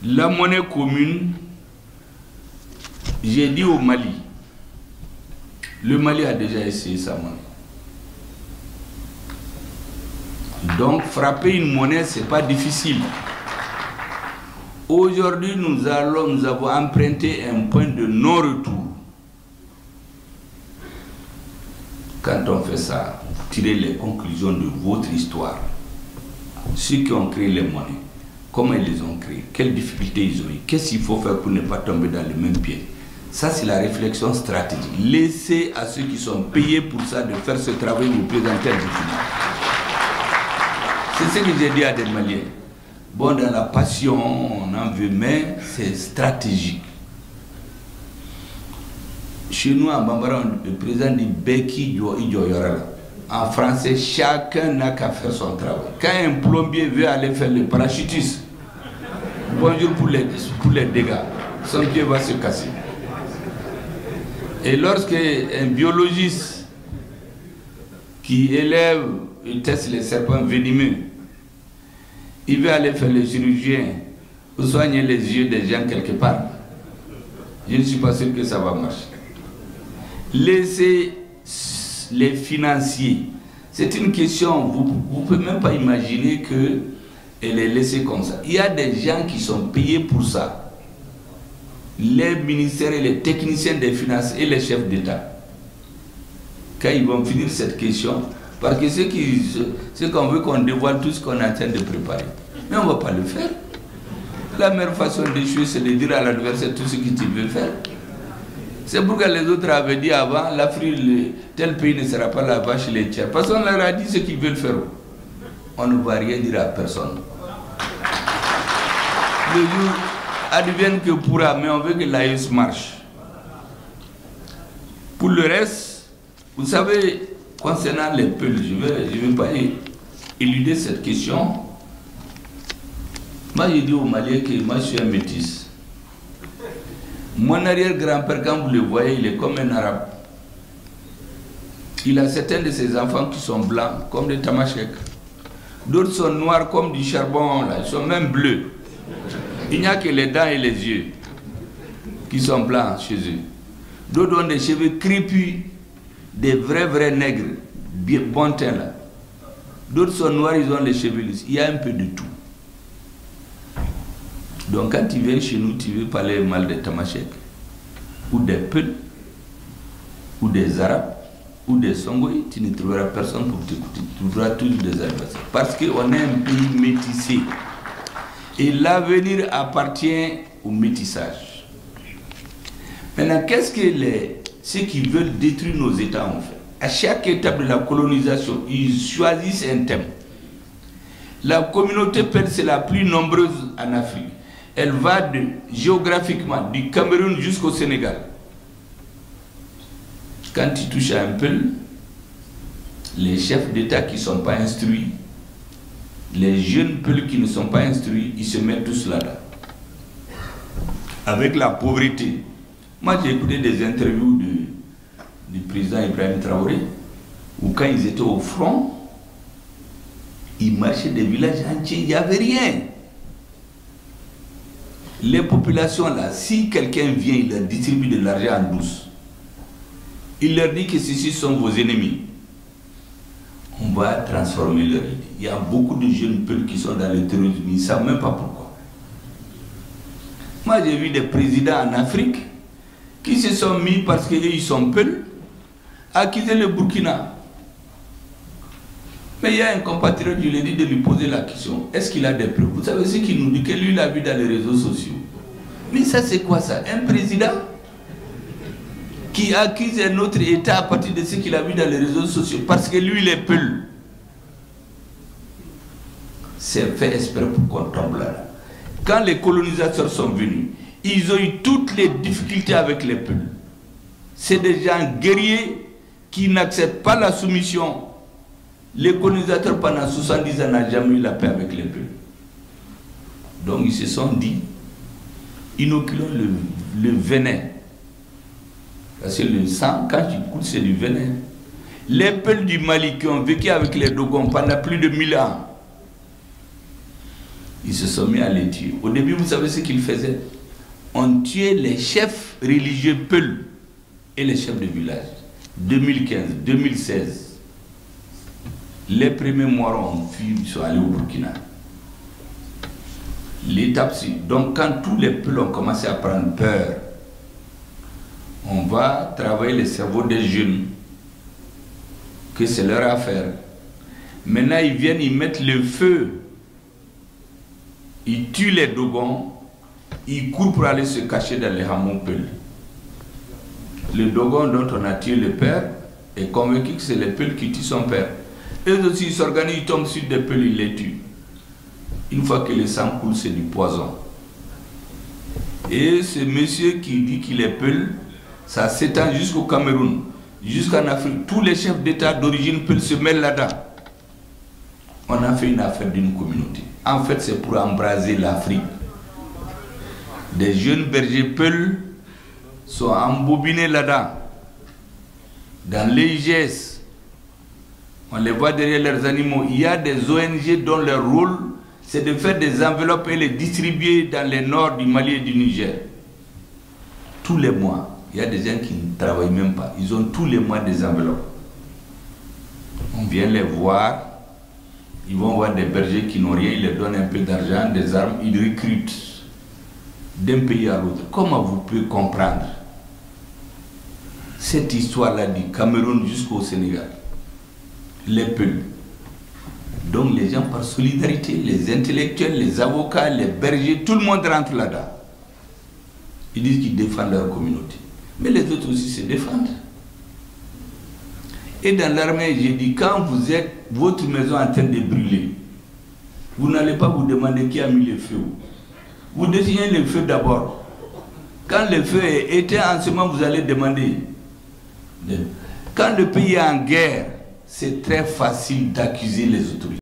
La monnaie commune, j'ai dit au Mali, le Mali a déjà essayé sa monnaie. Donc frapper une monnaie, ce n'est pas difficile. Aujourd'hui, nous avons emprunté un point de non-retour. Quand on fait ça, tirez les conclusions de votre histoire. Ceux qui ont créé les monnaies, comment ils les ont créées, quelles difficultés ils ont eu, qu'est-ce qu'il faut faire pour ne pas tomber dans le même piège. Ça, c'est la réflexion stratégique. Laissez à ceux qui sont payés pour ça de faire ce travail, vous présenter un document. C'est ce que j'ai dit à des Maliens. Bon, dans la passion, on en veut, mais c'est stratégique. Chez nous, en Bambara, le président dit Beki Idjoyora. En français, chacun n'a qu'à faire son travail. Quand un plombier veut aller faire le parachutisme, bonjour pour les dégâts, son pied va se casser. Et lorsque un biologiste qui élève et teste les serpents venimeux, il veut aller faire le chirurgien ou soigner les yeux des gens quelque part, je ne suis pas sûr que ça va marcher. Laissez les financiers. C'est une question, vous ne pouvez même pas imaginer qu'elle est laissée comme ça. Il y a des gens qui sont payés pour ça. Les ministères et les techniciens des finances et les chefs d'État. Quand ils vont finir cette question, parce que c'est qu'on veut qu'on dévoile tout ce qu'on est en train de préparer. Mais on ne va pas le faire. La meilleure façon d'échouer, c'est de dire à l'adversaire tout ce que tu veux faire. C'est pourquoi les autres avaient dit avant, l'Afrique, tel pays ne sera pas la vache laitière. Parce qu'on leur a dit ce qu'ils veulent faire. On ne va rien dire à personne. Le jour advienne que pourra, mais on veut que l'AES marche. Pour le reste, vous savez, concernant les Peuls, je ne vais pas éluder cette question. Moi, j'ai dit aux Maliens que moi, je suis un métis. Mon arrière-grand-père, quand vous le voyez, il est comme un arabe. Il a certains de ses enfants qui sont blancs, comme des tamashek. D'autres sont noirs comme du charbon, là. Ils sont même bleus. Il n'y a que les dents et les yeux qui sont blancs chez eux. D'autres ont des cheveux crépus, des vrais nègres, bien bon teint là. D'autres sont noirs, ils ont les cheveux lisses. Il y a un peu de tout. Donc quand tu viens chez nous, tu veux parler mal des tamashek, ou des Peuls, ou des Arabes, ou des Songoïs, tu ne trouveras personne pour t'écouter. Tu trouveras toujours des adversaires. Parce qu'on est un pays métissé. Et l'avenir appartient au métissage. Maintenant, qu'est-ce que ceux qui veulent détruire nos États ont fait? À chaque étape de la colonisation, ils choisissent un thème. La communauté Peul, c'est la plus nombreuse en Afrique. Elle va géographiquement du Cameroun jusqu'au Sénégal. Quand tu touches à un Peul, les chefs d'État qui ne sont pas instruits, les jeunes Peuls qui ne sont pas instruits, ils se mettent tous là-dedans. Avec la pauvreté. Moi, j'ai écouté des interviews du président Ibrahim Traoré, où quand ils étaient au front, ils marchaient des villages entiers, il n'y avait rien. Les populations là, si quelqu'un vient, il leur distribue de l'argent en douce, il leur dit que ceux-ci sont vos ennemis, on va transformer leur idée. Il y a beaucoup de jeunes Peuls qui sont dans le terrorisme, ils ne savent même pas pourquoi. Moi j'ai vu des présidents en Afrique qui se sont mis parce qu'ils sont Peuls à quitter le Burkina. Mais il y a un compatriote, je lui ai dit de lui poser la question, est-ce qu'il a des preuves? Vous savez ce qu'il nous dit, que lui l'a vu dans les réseaux sociaux. Mais ça c'est quoi ça? Un président qui accuse un autre État à partir de ce qu'il a vu dans les réseaux sociaux, parce que lui il est Peul. C'est fait exprès pour qu'on tombe là. Quand les colonisateurs sont venus, ils ont eu toutes les difficultés avec les Peuls. C'est des gens guerriers qui n'acceptent pas la soumission. Les colonisateurs pendant 70 ans n'ont jamais eu la paix avec les Peuls. Donc ils se sont dit, inoculons le venin. Parce que le sang, quand tu coûtes, c'est du venin. Les Peuls du Mali qui ont vécu avec les Dogons pendant plus de 1000 ans, Ils se sont mis à les tuer. Au début, vous savez ce qu'ils faisaient? On tuait les chefs religieux Peuls et les chefs de village. 2015, 2016, les premiers morts ont fui, ils sont allés au Burkina. L'étape, donc quand tous les Peuls ont commencé à prendre peur, on va travailler le cerveau des jeunes, que c'est leur affaire. Maintenant, ils viennent, ils mettent le feu, ils tuent les Dogons, ils courent pour aller se cacher dans les hameaux Peuls. Le Dogon dont on a tué le père est convaincu que c'est les Peuls qui tuent son père. Eux aussi, ils s'organisent, ils tombent sur des Peuls, ils les tuent. Une fois que le sang coule, c'est du poison. Et ce monsieur qui dit qu'il est Peul, ça s'étend jusqu'au Cameroun, jusqu'en Afrique. Tous les chefs d'État d'origine Peul se mêlent là-dedans. On a fait une affaire d'une communauté. En fait, c'est pour embraser l'Afrique. Des jeunes bergers Peul sont embobinés là-dedans. Dans l'EIGS, on les voit derrière leurs animaux. Il y a des ONG dont leur rôle, c'est de faire des enveloppes et les distribuer dans les nord du Mali et du Niger. Tous les mois, il y a des gens qui ne travaillent même pas. Ils ont tous les mois des enveloppes. On vient les voir. Ils vont voir des bergers qui n'ont rien. Ils leur donnent un peu d'argent, des armes. Ils recrutent d'un pays à l'autre. Comment vous pouvez comprendre cette histoire-là du Cameroun jusqu'au Sénégal? Les Peuls. Donc les gens par solidarité, les intellectuels, les avocats, les bergers, tout le monde rentre là-dedans. Ils disent qu'ils défendent leur communauté. Mais les autres aussi se défendent. Et dans l'armée, j'ai dit, quand vous êtes votre maison en train de brûler, vous n'allez pas vous demander qui a mis le feu. Vous désignez le feu d'abord. Quand le feu est éteint, en ce moment, vous allez demander. Quand le pays est en guerre, c'est très facile d'accuser les autorités.